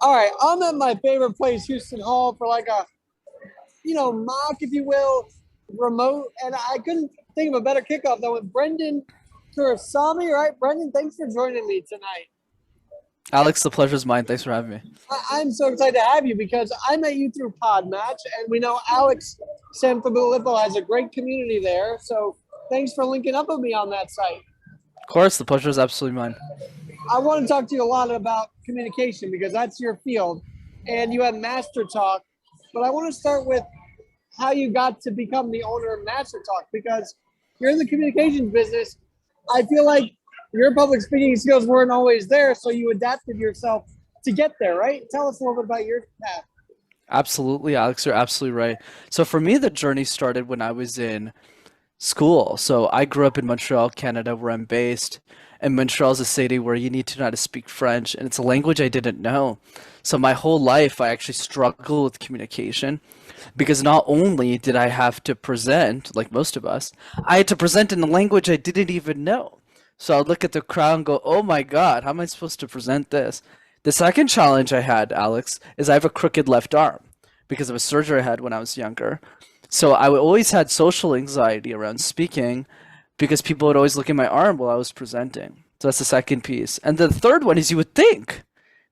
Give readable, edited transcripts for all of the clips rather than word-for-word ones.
All right, I'm at my favorite place, Houston Hall, for like a, mock, if you will, remote. And I couldn't think of a better kickoff than with Brenden Kumarasamy, right? Brenden, thanks for joining me tonight. Alex, the pleasure's mine. Thanks for having me. I'm so excited to have you because I met you through Podmatch, and we know Alex Sanfilippo has a great community there. So thanks for linking up with me on that site. Of course, the pleasure is absolutely mine. I want to talk to you a lot about communication because that's your field, and you have MasterTalk. But I want to start with how you got to become the owner of MasterTalk because you're in the communications business. I feel like your public speaking skills weren't always there, so you adapted yourself to get there, right? Tell us a little bit about your path. Absolutely, Alex, you're absolutely right. So for me, the journey started when I was in school. So I grew up in Montreal, Canada, where I'm based. And Montreal is a city where you need to know how to speak French, and it's a language I didn't know. So my whole life, I actually struggled with communication because not only did I have to present, like most of us, I had to present in a language I didn't even know. So I'd look at the crowd and go, oh my God, how am I supposed to present this? The second challenge I had, Alex, is I have a crooked left arm because of a surgery I had when I was younger. So I always had social anxiety around speaking because people would always look at my arm while I was presenting. So that's the second piece. And the third one is you would think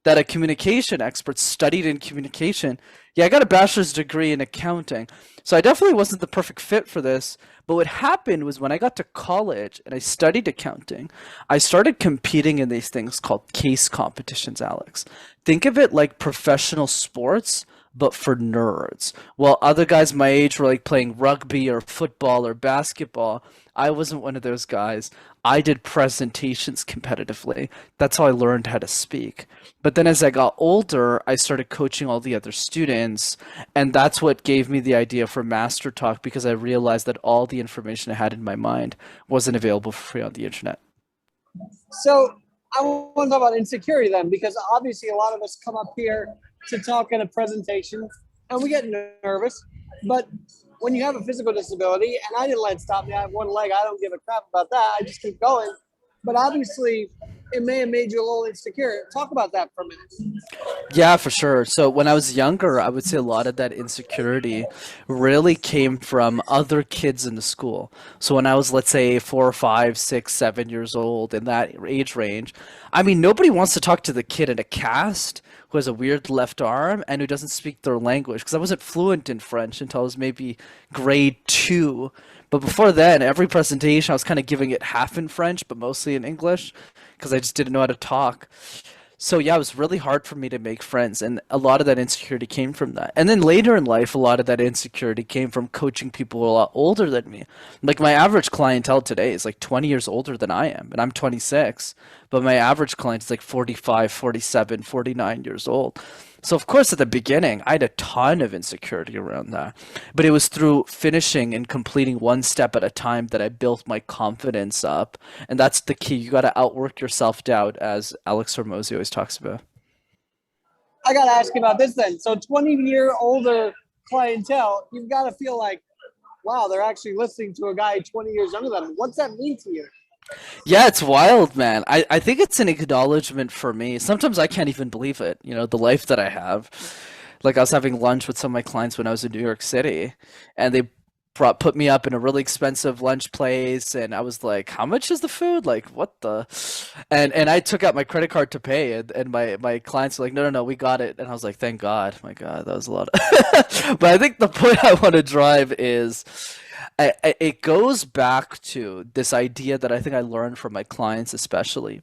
that a communication expert studied in communication. Yeah, I got a bachelor's degree in accounting. So I definitely wasn't the perfect fit for this. But what happened was when I got to college and I studied accounting, I started competing in these things called case competitions, Alex. Think of it like professional sports, but for nerds. While other guys my age were like playing rugby or football or basketball, I wasn't one of those guys. I did presentations competitively. That's how I learned how to speak. But then as I got older, I started coaching all the other students, and that's what gave me the idea for Master Talk because I realized that all the information I had in my mind wasn't available for free on the internet. So I want to talk about insecurity then, because obviously a lot of us come up here to talk in a presentation and we get nervous. But when you have a physical disability, and I didn't let it stop me, I have one leg, I don't give a crap about that. I just keep going. But obviously, it may have made you a little insecure. Talk about that for a minute. Yeah, for sure. So when I was younger, I would say a lot of that insecurity really came from other kids in the school. So when I was, let's say, 4, 5, 6, 7 years old in that age range, I mean, nobody wants to talk to the kid in a cast who has a weird left arm and who doesn't speak their language because I wasn't fluent in French until I was maybe grade 2. But before then, every presentation I was kind of giving it half in French, but mostly in English because I just didn't know how to talk. So yeah, it was really hard for me to make friends, and a lot of that insecurity came from that. And then later in life, a lot of that insecurity came from coaching people a lot older than me. Like my average clientele today is like 20 years older than I am, and I'm 26, but my average client is like 45, 47, 49 years old. So of course at the beginning, I had a ton of insecurity around that. But it was through finishing and completing one step at a time that I built my confidence up. And that's the key. You got to outwork your self-doubt, as Alex Hormozy always talks about. I got to ask you about this then. So 20-year older clientele, you've got to feel like, wow, they're actually listening to a guy 20 years younger than them. What's that mean to you? Yeah, it's wild, man. I think it's an acknowledgement for me. Sometimes I can't even believe it, the life that I have. Like I was having lunch with some of my clients when I was in New York City, and they put me up in a really expensive lunch place, and I was like, "How much is the food? Like, what the?" And I took out my credit card to pay, and my clients were like, "No, no, no, we got it." And I was like, "Thank God." My God, that was a lot. But I think the point I want to drive is it goes back to this idea that I think I learned from my clients, especially.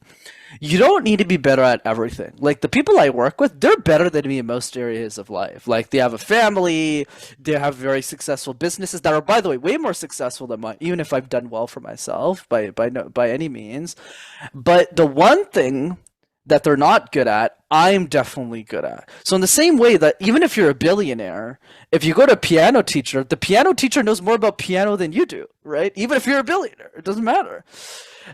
You don't need to be better at everything. Like the people I work with, they're better than me in most areas of life. Like they have a family, they have very successful businesses that are, by the way, way more successful than mine, even if I've done well for myself by any means. But the one thing that they're not good at, I'm definitely good at. So in the same way that even if you're a billionaire, if you go to a piano teacher, the piano teacher knows more about piano than you do, right? Even if you're a billionaire, it doesn't matter.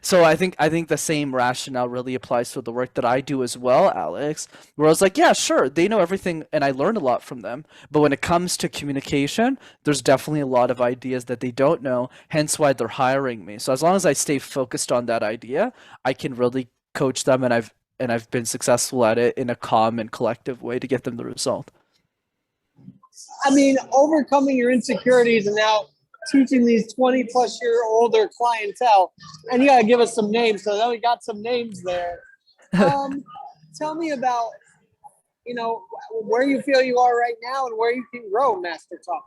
So I think the same rationale really applies to the work that I do as well, Alex. Where I was like, yeah, sure, they know everything and I learned a lot from them. But when it comes to communication, there's definitely a lot of ideas that they don't know, hence why they're hiring me. So as long as I stay focused on that idea, I can really coach them, and I've and I've been successful at it in a calm and collective way to get them the result. I mean, overcoming your insecurities and now teaching these 20 plus year older clientele, and you got to give us some names. So now we got some names there. Tell me about, where you feel you are right now and where you can grow Master Talk.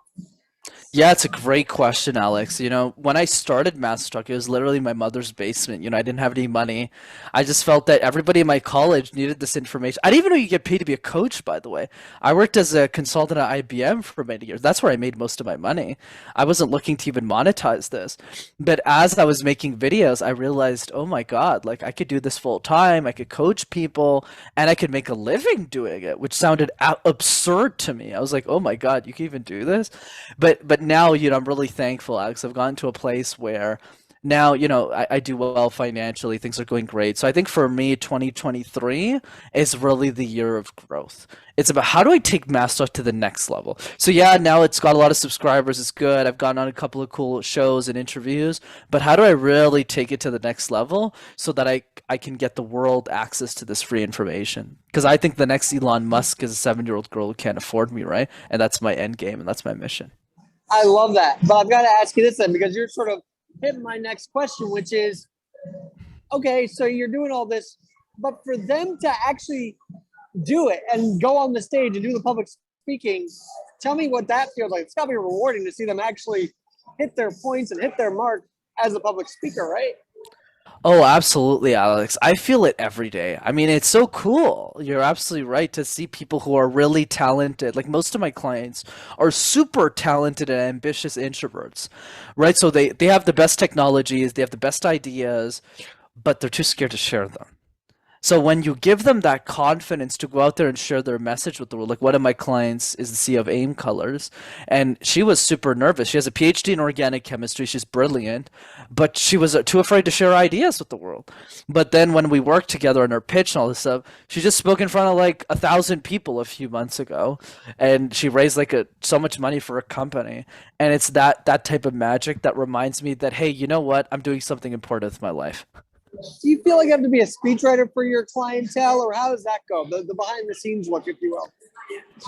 Yeah, it's a great question, Alex. When I started MasterTalk, it was literally my mother's basement. I didn't have any money. I just felt that everybody in my college needed this information. I didn't even know you get paid to be a coach, by the way. I worked as a consultant at IBM for many years. That's where I made most of my money. I wasn't looking to even monetize this. But as I was making videos, I realized, oh my God, like I could do this full time. I could coach people and I could make a living doing it, which sounded absurd to me. I was like, oh my God, you can even do this? But now, I'm really thankful, Alex. I've gotten to a place where now, I do well financially. Things are going great. So I think for me, 2023 is really the year of growth. It's about how do I take MasterTalk to the next level? So yeah, now it's got a lot of subscribers. It's good. I've gotten on a couple of cool shows and interviews. But how do I really take it to the next level so that I can get the world access to this free information? Because I think the next Elon Musk is a 7-year-old girl who can't afford me, right? And that's my end game and that's my mission. I love that. But I've got to ask you this then, because you're sort of hitting my next question, which is, okay, so you're doing all this, but for them to actually do it and go on the stage and do the public speaking, tell me what that feels like. It's got to be rewarding to see them actually hit their points and hit their mark as a public speaker, right? Oh, absolutely, Alex. I feel it every day. I mean, it's so cool. You're absolutely right to see people who are really talented. Like most of my clients are super talented and ambitious introverts, right? So they have the best technologies, they have the best ideas, but they're too scared to share them. So when you give them that confidence to go out there and share their message with the world, like one of my clients is the CEO of AIM Colors, and she was super nervous. She has a PhD in organic chemistry. She's brilliant, but she was too afraid to share ideas with the world. But then when we worked together on her pitch and all this stuff, she just spoke in front of like 1,000 people a few months ago, and she raised like so much money for a company. And it's that type of magic that reminds me that, hey, you know what? I'm doing something important with my life. Do you feel like you have to be a speechwriter for your clientele, or how does that go? The behind the scenes look, if you will.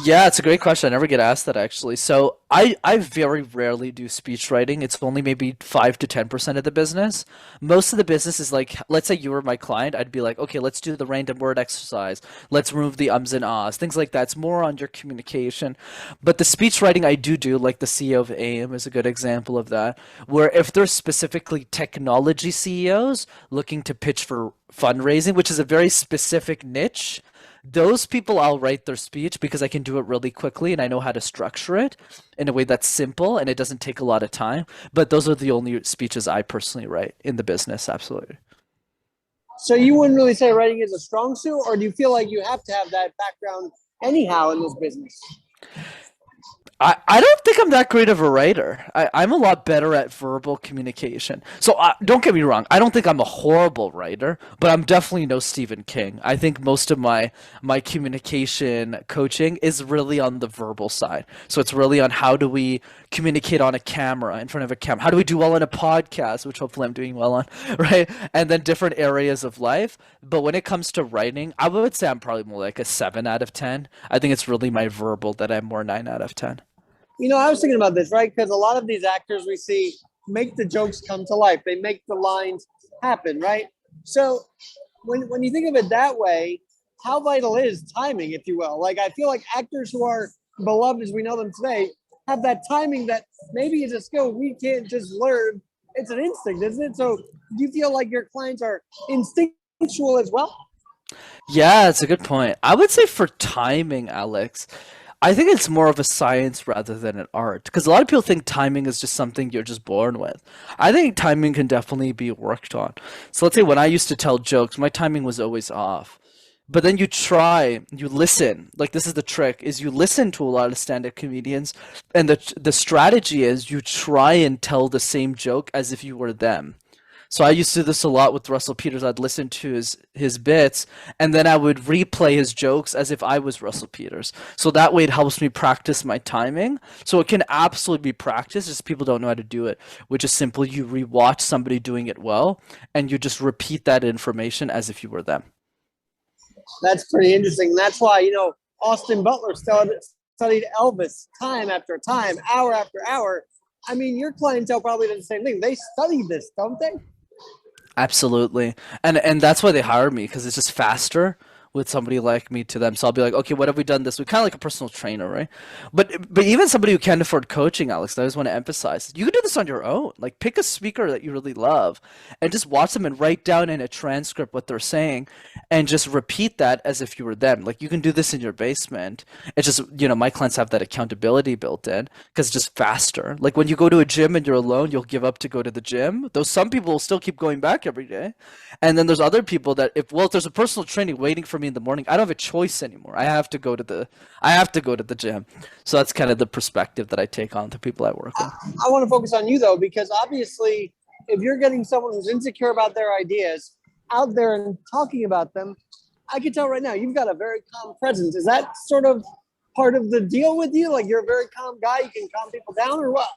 Yeah, it's a great question. I never get asked that actually. So I very rarely do speech writing. It's only maybe 5 to 10% of the business. Most of the business is like, let's say you were my client, I'd be like, okay, let's do the random word exercise. Let's remove the ums and ahs, things like that. It's more on your communication. But the speech writing I do, like the CEO of AIM is a good example of that, where if there's specifically technology CEOs looking to pitch for fundraising, which is a very specific niche, those people I'll write their speech because I can do it really quickly and I know how to structure it in a way that's simple and it doesn't take a lot of time. But those are the only speeches I personally write in the business, absolutely. So you wouldn't really say writing is a strong suit, or do you feel like you have to have that background anyhow in this business? I don't think I'm that great of a writer. I'm a lot better at verbal communication. So don't get me wrong. I don't think I'm a horrible writer, but I'm definitely no Stephen King. I think most of my communication coaching is really on the verbal side. So it's really on how do we communicate on a camera, in front of a camera? How do we do well on a podcast, which hopefully I'm doing well on, right? And then different areas of life. But when it comes to writing, I would say I'm probably more like a 7 out of 10. I think it's really my verbal that I'm more 9 out of 10. I was thinking about this, right? Because a lot of these actors we see make the jokes come to life. They make the lines happen, right? So when you think of it that way, how vital is timing, if you will? Like, I feel like actors who are beloved as we know them today have that timing that maybe is a skill we can't just learn. It's an instinct, isn't it? So do you feel like your clients are instinctual as well? Yeah, it's a good point. I would say for timing, Alex, I think it's more of a science rather than an art because a lot of people think timing is just something you're just born with. I think timing can definitely be worked on. So let's say when I used to tell jokes, my timing was always off. But then you listen. Like this is the trick: is you listen to a lot of stand-up comedians, and the strategy is you try and tell the same joke as if you were them. So I used to do this a lot with Russell Peters. I'd listen to his bits, and then I would replay his jokes as if I was Russell Peters. So that way it helps me practice my timing. So it can absolutely be practiced, just people don't know how to do it, which is simple. You rewatch somebody doing it well, and you just repeat that information as if you were them. That's pretty interesting. That's why, Austin Butler studied Elvis time after time, hour after hour. I mean, your clientele probably does the same thing. They study this, don't they? Absolutely. And that's why they hire me because it's just faster with somebody like me to them. So I'll be like, okay, what have we done this week? Kind of like a personal trainer, right? But even somebody who can't afford coaching, Alex, I just want to emphasize, you can do this on your own. Like pick a speaker that you really love and just watch them and write down in a transcript what they're saying and just repeat that as if you were them. Like you can do this in your basement. It's just, my clients have that accountability built in because it's just faster. Like when you go to a gym and you're alone, you'll give up to go to the gym. Though some people will still keep going back every day. And then there's other people that if there's a personal training waiting for me in the morning, I don't have a choice anymore. I have to go to the gym. So that's kind of the perspective that I take on the people I work with. I want to focus on you though, because obviously if you're getting someone who's insecure about their ideas out there and talking about them, I can tell right now you've got a very calm presence. Is that sort of part of the deal with you? Like you're a very calm guy, you can calm people down, or what?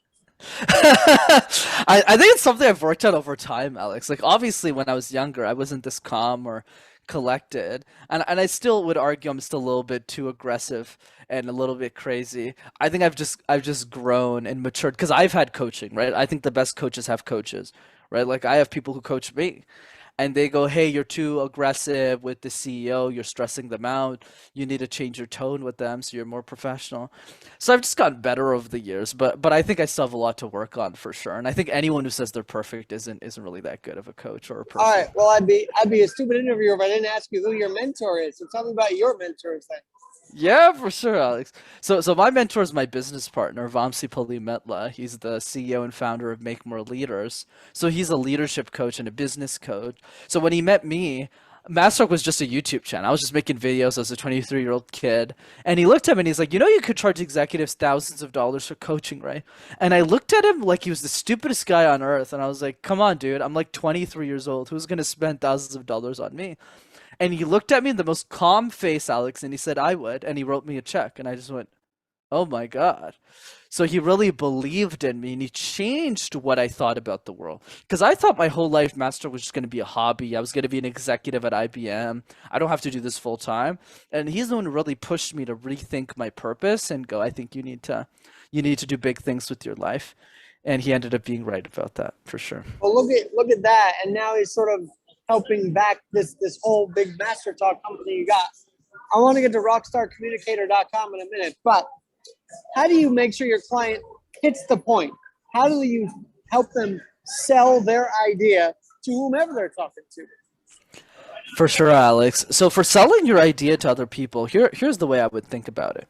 I think it's something I've worked on over time, Alex. Like obviously when I was younger, I wasn't this calm or collected, and I still would argue I'm still a little bit too aggressive and a little bit crazy. I think I've just grown and matured because I've had coaching, right? I think the best coaches have coaches, right? Like I have people who coach me and they go, hey, you're too aggressive with the CEO, you're stressing them out, you need to change your tone with them so you're more professional. So I've just gotten better over the years, but I think I still have a lot to work on for sure. And I think anyone who says they're perfect isn't really that good of a coach or a All person. right. Well, I'd be a stupid interviewer if I didn't ask you who your mentor is. So tell me about your mentors then. Yeah, for sure, Alex. So my mentor is my business partner, Vamsi Polimetla. He's the CEO and founder of Make More Leaders. So he's a leadership coach and a business coach. So when he met me, MasterTalk was just a YouTube channel. I was just making videos as a 23-year-old kid. And he looked at me and he's like, you could charge executives thousands of dollars for coaching, right? And I looked at him like he was the stupidest guy on earth. And I was like, come on, dude. I'm like 23 years old. Who's going to spend thousands of dollars on me? And he looked at me in the most calm face, Alex, and he said, I would. And he wrote me a check. And I just went, oh my God. So he really believed in me and he changed what I thought about the world. Because I thought my whole life master was just going to be a hobby. I was going to be an executive at IBM. I don't have to do this full time. And he's the one who really pushed me to rethink my purpose and go, I think you need to do big things with your life. And he ended up being right about that for sure. Well, look at that, and now he's sort of helping back this whole big Master Talk company you got. I want to get to rockstarcommunicator.com in a minute, but how do you make sure your client hits the point? How do you help them sell their idea to whomever they're talking to? For sure, Alex. So for selling your idea to other people, here's the way I would think about it.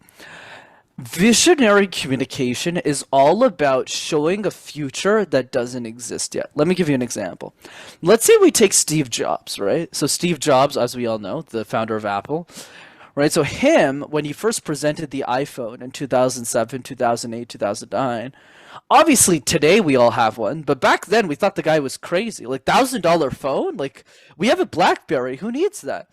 Visionary communication is all about showing a future that doesn't exist yet. Let me give you an example. Let's say we take Steve Jobs, right? So Steve Jobs, as we all know, the founder of Apple, right? So him, when he first presented the iPhone in 2007, 2008, 2009, obviously today we all have one, but back then we thought the guy was crazy. Like $1,000 phone? Like we have a BlackBerry. Who needs that?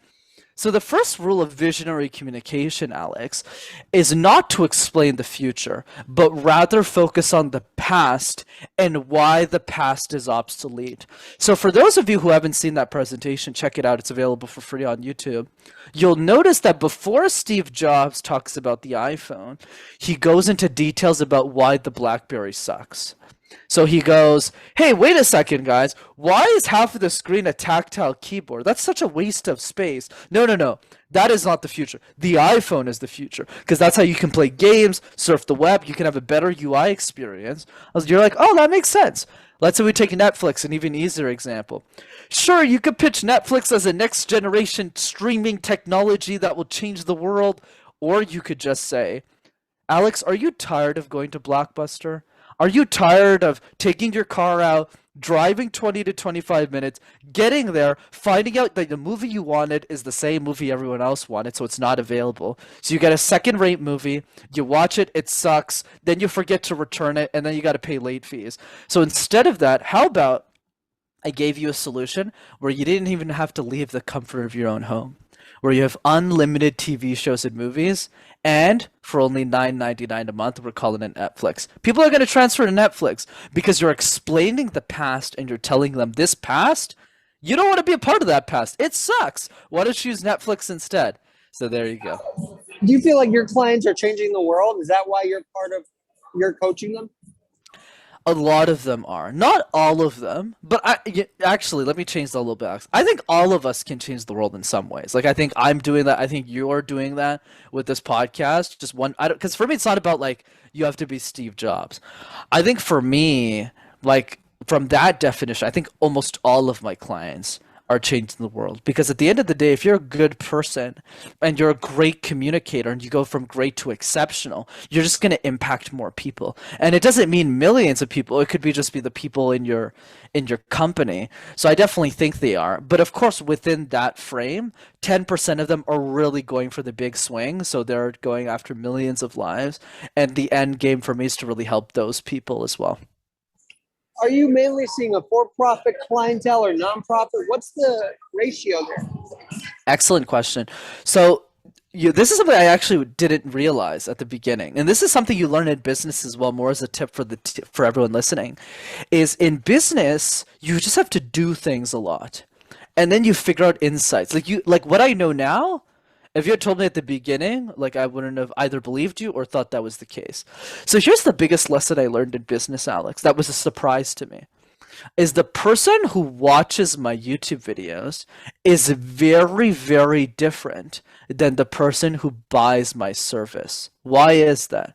So the first rule of visionary communication, Alex, is not to explain the future, but rather focus on the past and why the past is obsolete. So for those of you who haven't seen that presentation, check it out. It's available for free on YouTube. You'll notice that before Steve Jobs talks about the iPhone, he goes into details about why the BlackBerry sucks. So he goes, hey, wait a second, guys. Why is half of the screen a tactile keyboard? That's such a waste of space. No, no, no. That is not the future. The iPhone is the future because that's how you can play games, surf the web. You can have a better UI experience. You're like, oh, that makes sense. Let's say we take Netflix, an even easier example. Sure, you could pitch Netflix as a next generation streaming technology that will change the world. Or you could just say, Alex, are you tired of going to Blockbuster? Are you tired of taking your car out, driving 20 to 25 minutes, getting there, finding out that the movie you wanted is the same movie everyone else wanted, so it's not available? So you get a second-rate movie, you watch it, it sucks, then you forget to return it, and then you got to pay late fees. So instead of that, how about I gave you a solution where you didn't even have to leave the comfort of your own home, where you have unlimited TV shows and movies, and for only $9.99 a month, we're calling it Netflix. People are going to transfer to Netflix because you're explaining the past and you're telling them this past You don't want to be a part of that past. It sucks. Why don't you use Netflix instead? So there you go. Do you feel like your clients are changing the world? Is that why you're coaching them? A lot of them are. Not all of them, but actually, let me change that a little bit, Alex. I think all of us can change the world in some ways. Like, I think I'm doing that. I think you're doing that with this podcast. Just one, I don't, because for me, it's not about like you have to be Steve Jobs. I think for me, like from that definition, I think almost all of my clients are changing the world because at the end of the day, if you're a good person and you're a great communicator and you go from great to exceptional, you're just going to impact more people. And it doesn't mean millions of people. It could be just be the people in your company. So I definitely think they are. But of course, within that frame, 10% of them are really going for the big swing. So they're going after millions of lives. And the end game for me is to really help those people as well. Are you mainly seeing a for-profit clientele or nonprofit? What's the ratio there? Excellent question. So this is something I actually didn't realize at the beginning, and this is something you learn in business as well. More as a tip for everyone listening, is in business you just have to do things a lot, and then you figure out insights. Like what I know now. If you had told me at the beginning, like I wouldn't have either believed you or thought that was the case. So here's the biggest lesson I learned in business, Alex. That was a surprise to me. Is the person who watches my YouTube videos is very, very different than the person who buys my service. Why is that?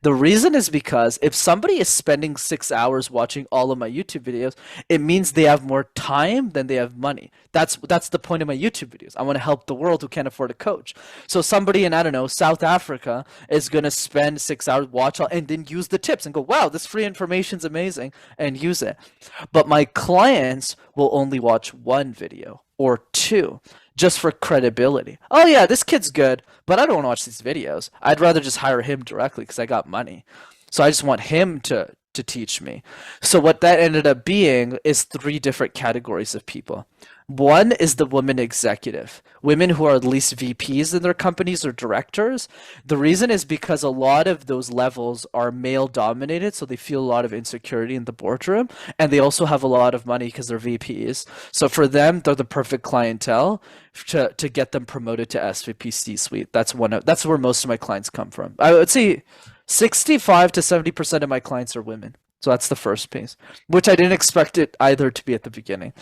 The reason is because if somebody is spending 6 hours watching all of my YouTube videos, it means they have more time than they have money. That's the point of my YouTube videos. I want to help the world who can't afford a coach. So somebody in, I don't know, South Africa is going to spend 6 hours, watch all, and then use the tips and go, wow, this free information is amazing, and use it. But my clients will only watch one video or two just for credibility. Oh yeah, this kid's good, but I don't want to watch these videos. I'd rather just hire him directly because I got money. So I just want him to teach me. So what that ended up being is three different categories of people. One is the women executive, women who are at least VPs in their companies or directors. The reason is because a lot of those levels are male dominated, so they feel a lot of insecurity in the boardroom, and they also have a lot of money because they're VPs. So for them, they're the perfect clientele to get them promoted to SVP C-suite. That's where most of my clients come from. I would say 65 to 70% of my clients are women. So that's the first piece, which I didn't expect it either to be at the beginning.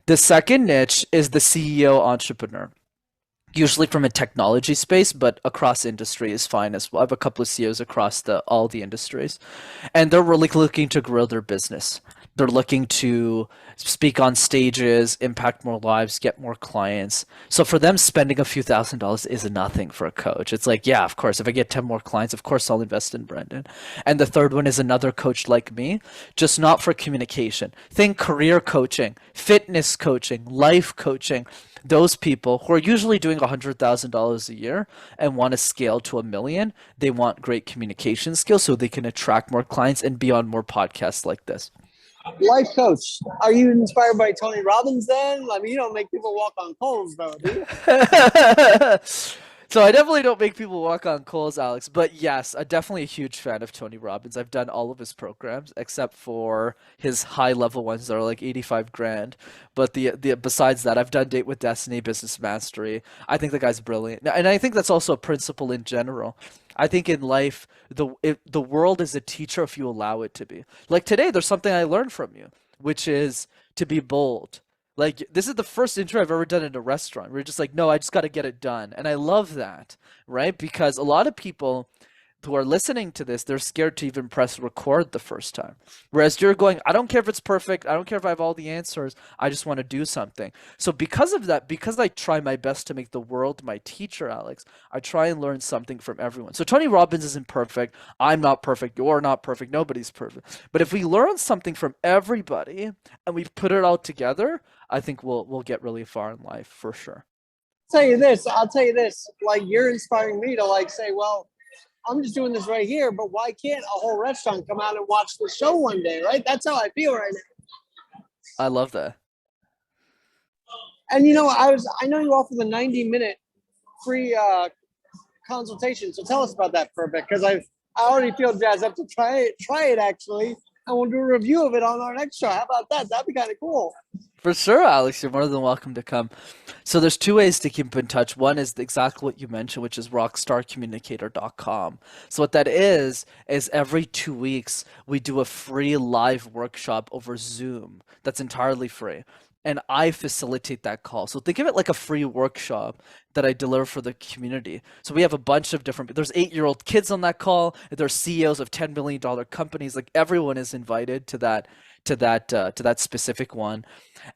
The second niche is the CEO entrepreneur, usually from a technology space, but across industry is fine as well. I have a couple of CEOs across all the industries, and they're really looking to grow their business. They're looking to speak on stages, impact more lives, get more clients. So for them, spending a few $1,000s is nothing for a coach. It's like, yeah, of course, if I get 10 more clients, of course I'll invest in Brenden. And the third one is another coach like me, just not for communication. Think career coaching, fitness coaching, life coaching. Those people who are usually doing $100,000 a year and want to scale to $1 million, they want great communication skills so they can attract more clients and be on more podcasts like this. Life coach. Are you inspired by Tony Robbins then? I mean, you don't make people walk on coals though, do you? So I definitely don't make people walk on coals, Alex. But yes, I'm definitely a huge fan of Tony Robbins. I've done all of his programs except for his high level ones that are like 85 grand. But the besides that, I've done Date with Destiny, Business Mastery. I think the guy's brilliant, and I think that's also a principle in general. I think in life, the world is a teacher if you allow it to be. Like today, there's something I learned from you, which is to be bold. Like this is the first intro I've ever done in a restaurant. We're just like, no, I just got to get it done. And I love that, right? Because a lot of people who are listening to this, they're scared to even press record the first time. Whereas you're going, I don't care if it's perfect. I don't care if I have all the answers. I just want to do something. So because of that, because I try my best to make the world my teacher, Alex, I try and learn something from everyone. So Tony Robbins isn't perfect. I'm not perfect. You're not perfect. Nobody's perfect. But if we learn something from everybody and we put it all together, I think we'll get really far in life for sure. I'll tell you this, like you're inspiring me to like say, well, I'm just doing this right here, but why can't a whole restaurant come out and watch the show one day, right? That's how I feel right now. I love that. And you know, I know you offer the 90-minute free consultation. So tell us about that for a bit, because I already feel jazzed up to try it actually. and we'll do a review of it on our next show. How about that? That'd be kind of cool. For sure, Alex, you're more than welcome to come. So there's two ways to keep in touch. One is exactly what you mentioned, which is rockstarcommunicator.com. So what that is every 2 weeks we do a free live workshop over Zoom that's entirely free. And I facilitate that call. So think of it like a free workshop that I deliver for the community. So we have a bunch of different, there's 8-year-old kids on that call. There's CEOs of $10 billion companies. Like everyone is invited to that specific one,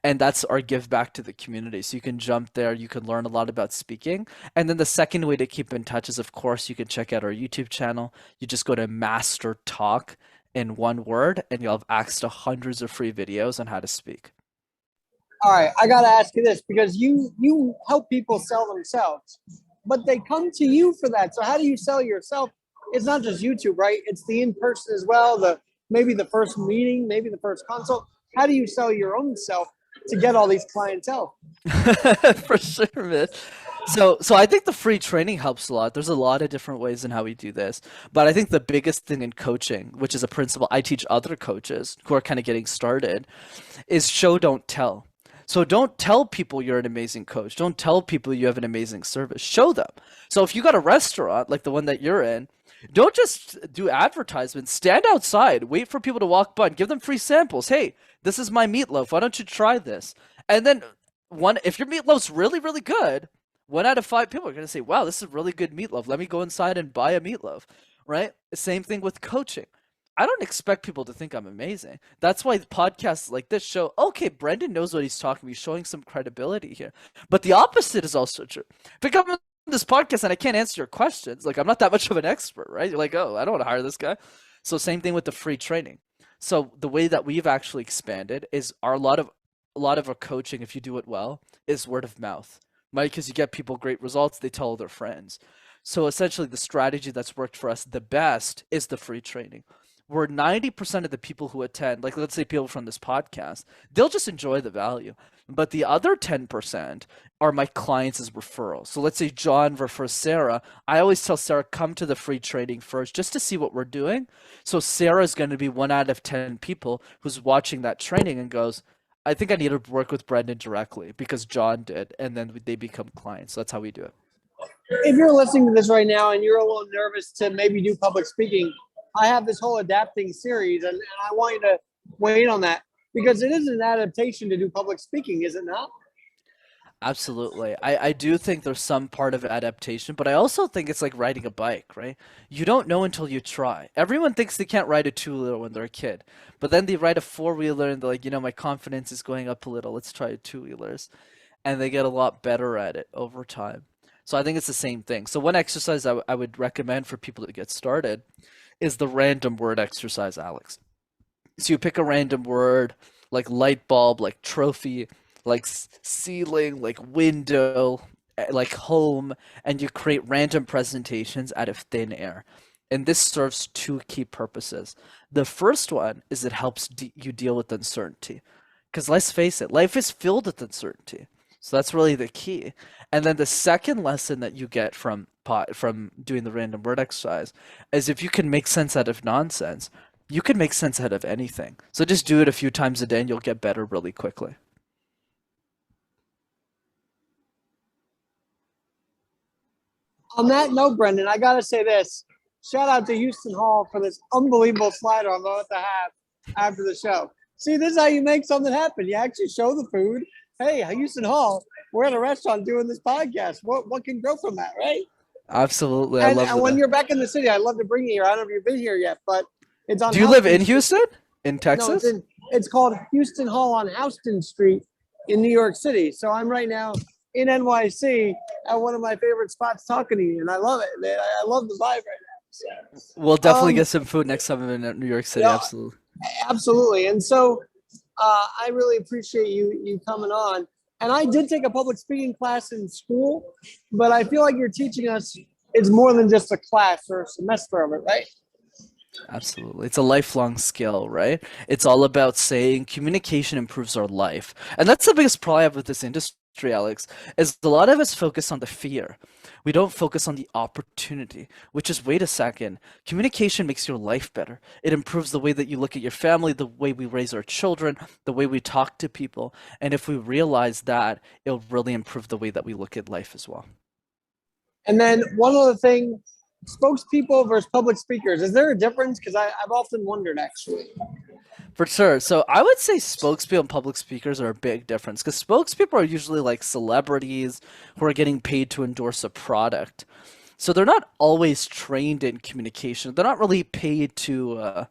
and that's our give back to the community. So you can jump there, you can learn a lot about speaking. And then the second way to keep in touch is, of course, you can check out our YouTube channel. You just go to Master Talk in one word, and you'll have access to hundreds of free videos on how to speak. All right, I got to ask you this, because you help people sell themselves, but they come to you for that. So how do you sell yourself? It's not just YouTube, right? It's the in-person as well, maybe the first meeting, maybe the first consult. How do you sell your own self to get all these clientele? For sure, man. So I think the free training helps a lot. There's a lot of different ways in how we do this, but I think the biggest thing in coaching, which is a principle I teach other coaches who are kind of getting started, is show, don't tell. So don't tell people you're an amazing coach. Don't tell people you have an amazing service. Show them. So if you got a restaurant like the one that you're in, don't just do advertisements. Stand outside, wait for people to walk by and give them free samples. Hey, this is my meatloaf. Why don't you try this? And then if your meatloaf's really, really good, 1 out of 5 people are going to say, wow, this is really good meatloaf. Let me go inside and buy a meatloaf, right? Same thing with coaching. I don't expect people to think I'm amazing. That's why podcasts like this show, okay, Brenden knows what he's talking about. He's showing some credibility here. But the opposite is also true. If I come on this podcast and I can't answer your questions, like I'm not that much of an expert, right? You're like, oh, I don't want to hire this guy. So same thing with the free training. So the way that we've actually expanded is a lot of our coaching, if you do it well, is word of mouth, right? Because you get people great results, they tell their friends. So essentially the strategy that's worked for us the best is the free training, where 90% of the people who attend, like let's say people from this podcast, they'll just enjoy the value. But the other 10% are my clients as referrals. So let's say John refers Sarah. I always tell Sarah, come to the free training first just to see what we're doing. So Sarah is going to be 1 out of 10 people who's watching that training and goes, I think I need to work with Brenden directly because John did. And then they become clients. So that's how we do it. If you're listening to this right now and you're a little nervous to maybe do public speaking, I have this whole adapting series, and I want you to weigh in on that, because it is an adaptation to do public speaking, is it not? Absolutely. I do think there's some part of adaptation, but I also think it's like riding a bike, right? You don't know until you try. Everyone thinks they can't ride a two-wheeler when they're a kid, but then they ride a four-wheeler and they're like, my confidence is going up a little. Let's try two-wheelers. And they get a lot better at it over time. So I think it's the same thing. So one exercise I would recommend for people to get started is the random word exercise, Alex. So you pick a random word like light bulb, like trophy, like ceiling, like window, like home, and you create random presentations out of thin air. And this serves two key purposes. The first one is it helps you deal with uncertainty. Because let's face it, life is filled with uncertainty. So that's really the key. And then the second lesson that you get from doing the random word exercise is if you can make sense out of nonsense, you can make sense out of anything. So just do it a few times a day and you'll get better really quickly. On that note, Brenden, I got to say this. Shout out to Houston Hall for this unbelievable slider I'm about to have after the show. See, this is how you make something happen. You actually show the food. Hey, Houston Hall, we're at a restaurant doing this podcast. What can grow from that, right? Absolutely. I love it. And when you're back in the city, I'd love to bring you here. I don't know if you've been here yet, but it's on. Do you live in Houston? In Texas? No, it's called Houston Hall on Houston Street in New York City. So I'm right now in NYC at one of my favorite spots talking to you, and I love it, man. I love the vibe right now. So, we'll definitely get some food next time I'm in New York City. Absolutely. Absolutely. And so I really appreciate you coming on. And I did take a public speaking class in school, but I feel like you're teaching us it's more than just a class or a semester of it, right? Absolutely. It's a lifelong skill, right? It's all about saying communication improves our life. And that's the biggest problem I have with this industry Alex, is a lot of us focus on the fear. We don't focus on the opportunity, which is, wait a second, communication makes your life better. It improves the way that you look at your family, the way we raise our children, the way we talk to people. And if we realize that, it'll really improve the way that we look at life as well. And then one other thing, spokespeople versus public speakers. Is there a difference? Because I've often wondered, actually. For sure. So I would say spokespeople and public speakers are a big difference because spokespeople are usually like celebrities who are getting paid to endorse a product. So they're not always trained in communication. They're not really paid to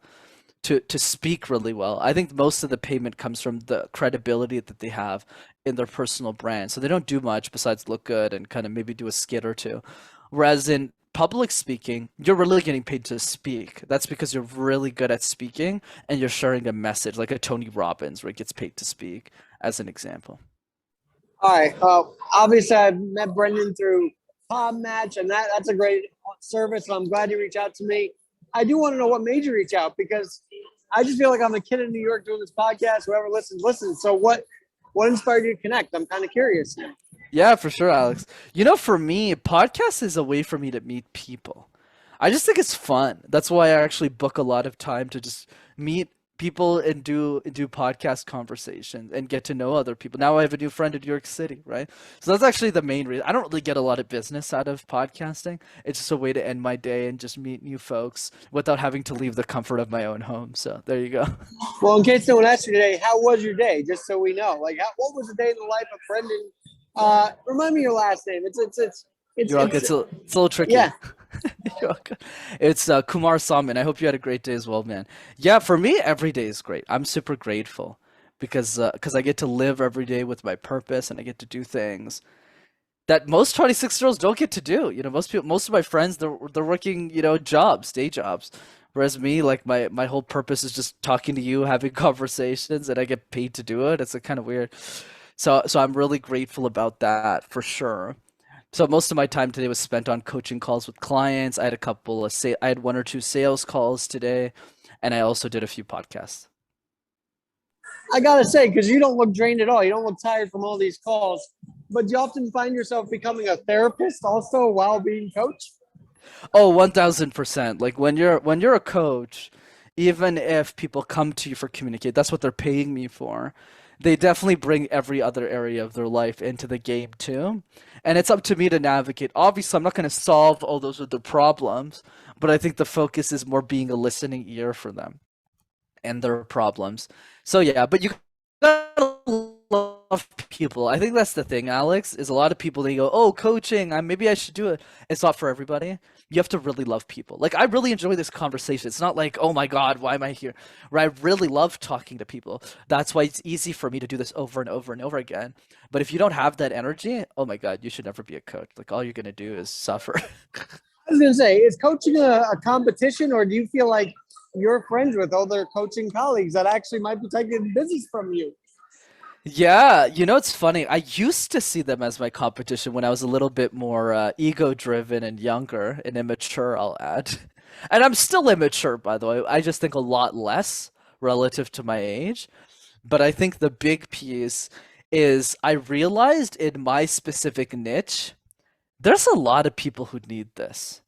speak really well. I think most of the payment comes from the credibility that they have in their personal brand. So they don't do much besides look good and kind of maybe do a skit or two. Whereas in public speaking, you're really getting paid to speak. That's because you're really good at speaking and you're sharing a message, like a Tony Robbins, where he gets paid to speak, as an example. All right. Obviously, I've met Brenden through Pod Match, and that's a great service. And I'm glad you reached out to me. I do want to know what made you reach out, because I just feel like I'm a kid in New York doing this podcast. Whoever listens. So what inspired you to connect? I'm kind of curious now. Yeah, for sure, Alex. For me, podcast is a way for me to meet people. I just think it's fun. That's why I actually book a lot of time to just meet people and do podcast conversations and get to know other people. Now I have a new friend in New York City, right? So that's actually the main reason. I don't really get a lot of business out of podcasting. It's just a way to end my day and just meet new folks without having to leave the comfort of my own home. So there you go. Well, in case no one asked you today, how was your day? Just so we know, like, what was the day in the life of Brenden? Remind me your last name. It's a little tricky. Yeah. It's Kumarasamy, and I hope you had a great day as well, man. Yeah, for me, every day is great. I'm super grateful because I get to live every day with my purpose, and I get to do things that most 26-year-olds don't get to do. Most of my friends, they're working, day jobs. Whereas me, like my whole purpose is just talking to you, having conversations, and I get paid to do it. It's kind of weird. So I'm really grateful about that for sure. So most of my time today was spent on coaching calls with clients. I had one or two sales calls today, and I also did a few podcasts. I gotta say, because you don't look drained at all. You don't look tired from all these calls. But you often find yourself becoming a therapist also while being coach. Oh, 1000%. Like when you're a coach, even if people come to you for communicate, that's what they're paying me for. They definitely bring every other area of their life into the game too. And it's up to me to navigate. Obviously, I'm not going to solve all those other problems, but I think the focus is more being a listening ear for them and their problems. So yeah, but you gotta love people. I think that's the thing, Alex, is a lot of people, they go, oh, coaching, maybe I should do it. It's not for everybody. You have to really love people. Like, I really enjoy this conversation. It's not like, oh my God, why am I here? Right? I really love talking to people. That's why it's easy for me to do this over and over and over again. But if you don't have that energy, oh my God, you should never be a coach. Like, all you're going to do is suffer. I was gonna say, is coaching a competition, or do you feel like you're friends with other coaching colleagues that actually might be taking business from you? Yeah, it's funny. I used to see them as my competition when I was a little bit more ego-driven and younger and immature, I'll add. And I'm still immature, by the way. I just think a lot less relative to my age. But I think the big piece is I realized in my specific niche, there's a lot of people who need this.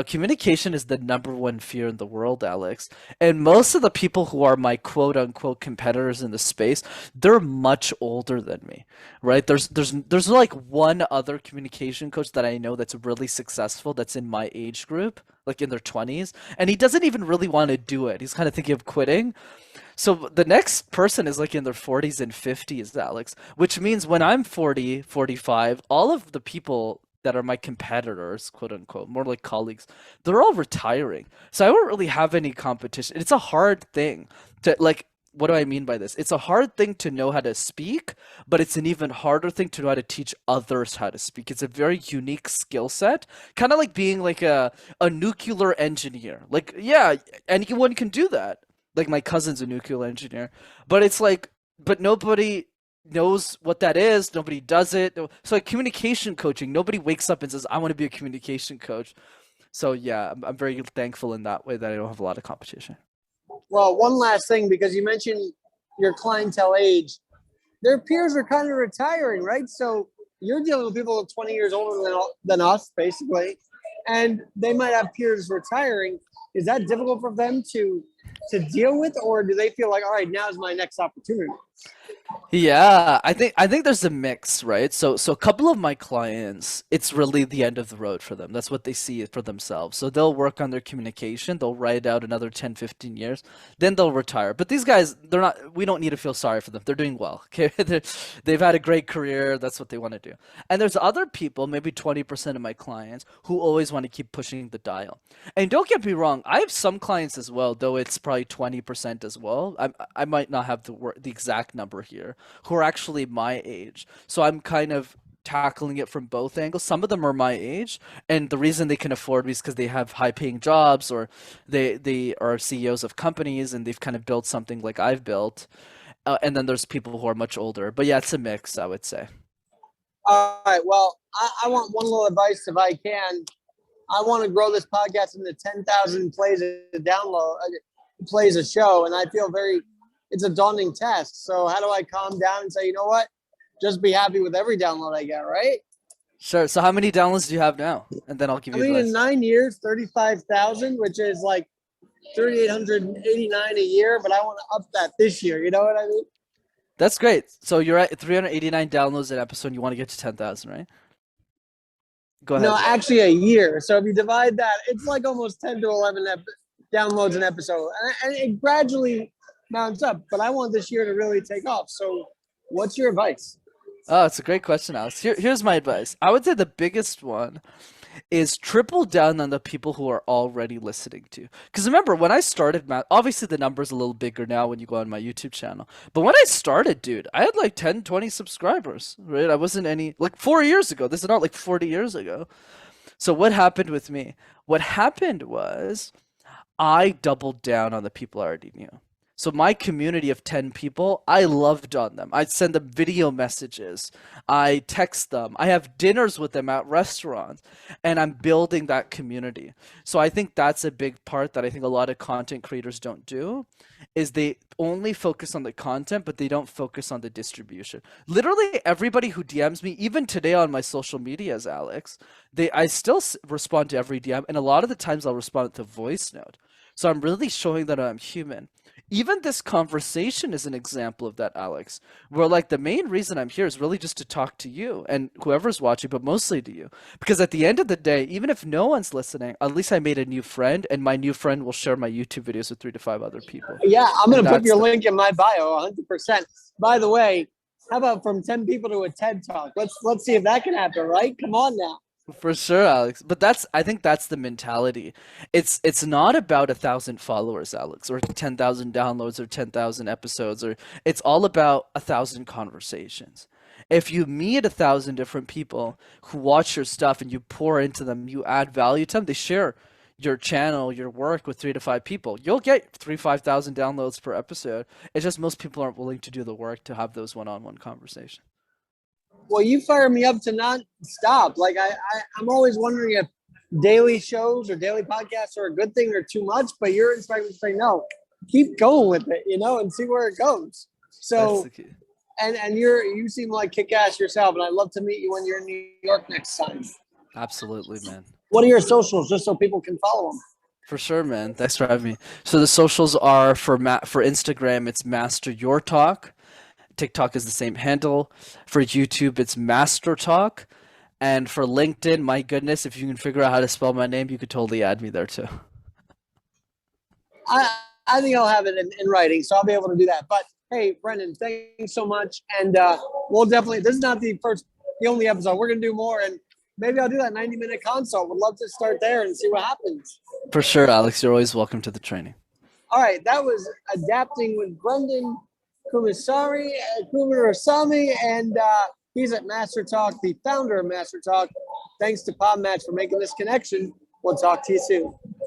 Communication is the number one fear in the world, Alex. And most of the people who are my quote unquote competitors in the space, they're much older than me, right? There's like one other communication coach that I know that's really successful that's in my age group, like in their 20s, and he doesn't even really want to do it. He's kind of thinking of quitting. So the next person is like in their 40s and 50s, Alex, which means when I'm 40, 45, all of the people that are my competitors, quote unquote, more like colleagues, they're all retiring. So I don't really have any competition. It's a hard thing to like, what do I mean by this? It's a hard thing to know how to speak, but it's an even harder thing to know how to teach others how to speak. It's a very unique skill set, kind of like being like a nuclear engineer. Like, yeah, anyone can do that. Like my cousin's a nuclear engineer, but it's like, but nobody knows what that is. Nobody does it. So like communication coaching, nobody wakes up and says, I want to be a communication coach. So yeah, I'm very thankful in that way that I don't have a lot of competition. Well, one last thing, because you mentioned your clientele age. their peers are kind of retiring, right? So you're dealing with people 20 years older than us, basically, and they might have peers retiring. Is that difficult for them to deal with, or do they feel like, all right, now's my next opportunity? Yeah, I think there's a mix, right? So a couple of my clients, it's really the end of the road for them. That's what they see it for themselves. So they'll work on their communication, they'll ride out another 10, 15 years, then they'll retire. But these guys, they're not, we don't need to feel sorry for them. They're doing well. Okay. They've had a great career. That's what they want to do. And there's other people, maybe 20% of my clients, who always want to keep pushing the dial. And don't get me wrong, I have some clients as well, though it's probably 20% as well. I might not have the exact number here, who are actually my age. So I'm kind of tackling it from both angles. Some of them are my age, and the reason they can afford me is because they have high-paying jobs, or they are CEOs of companies and they've kind of built something like I've built. And then there's people who are much older. But yeah, it's a mix, I would say. All right. Well, I want one little advice if I can. I want to grow this podcast into 10,000 plays a download, plays a show, and I feel it's a daunting task. So how do I calm down and say, you know what? Just be happy with every download I get, right? Sure. So how many downloads do you have now? And then I'll give you advice. In 9 years, 35,000, which is like 3,889 a year, but I want to up that this year. You know what I mean? That's great. So you're at 389 downloads an episode, and you want to get to 10,000, right? Go ahead. No, actually a year. So if you divide that, it's like almost 10 to 11 downloads an episode. And it gradually mounts up, but I want this year to really take off. So what's your advice? Oh, it's a great question, Alex. Here's my advice. I would say the biggest one is triple down on the people who are already listening to. Because remember, when I started, obviously the number's a little bigger now when you go on my YouTube channel. But when I started, dude, I had like 10, 20 subscribers, right? I wasn't like 4 years ago. This is not like 40 years ago. So what happened with me? What happened was I doubled down on the people I already knew. So my community of 10 people, I loved on them. I'd send them video messages. I text them. I have dinners with them at restaurants, and I'm building that community. So I think that's a big part that I think a lot of content creators don't do, is they only focus on the content, but they don't focus on the distribution. Literally everybody who DMs me, even today on my social medias, Alex, I still respond to every DM, and a lot of the times I'll respond with a voice note. So I'm really showing that I'm human. Even this conversation is an example of that, Alex, where like the main reason I'm here is really just to talk to you and whoever's watching, but mostly to you. Because at the end of the day, even if no one's listening, at least I made a new friend, and my new friend will share my YouTube videos with 3 to 5 other people. Yeah, I'm going to put your link in my bio 100%. By the way, how about from 10 people to a TED Talk? Let's see if that can happen, right? Come on now. For sure, Alex. But I think that's the mentality. It's not about 1,000 followers, Alex, or 10,000 downloads or 10,000 episodes, or it's all about 1,000 conversations. If you meet 1,000 different people who watch your stuff and you pour into them, you add value to them, they share your channel, your work with 3 to 5 people, you'll get 5,000 downloads per episode. It's just most people aren't willing to do the work to have those one-on-one conversations. Well, you fire me up to not stop. Like I'm always wondering if daily shows or daily podcasts are a good thing or too much, but you're inspiring to say, no, keep going with it, and see where it goes. So, and you seem like kick-ass yourself, and I'd love to meet you when you're in New York next time. Absolutely, man. What are your socials, just so people can follow them? For sure, man. Thanks for having me. So the socials are for Instagram, it's Master Your Talk. TikTok is the same handle. For YouTube, it's MasterTalk. And for LinkedIn, my goodness, if you can figure out how to spell my name, you could totally add me there too. I think I'll have it in writing, so I'll be able to do that. But hey, Brenden, thanks so much. And we'll definitely, this is not the only episode. We're going to do more. And maybe I'll do that 90-minute consult. Would love to start there and see what happens. For sure, Alex. You're always welcome to the training. All right. That was Adapting with Brenden. Kumarasamy, and he's at MasterTalk, the founder of MasterTalk. Thanks to PodMatch for making this connection. We'll talk to you soon.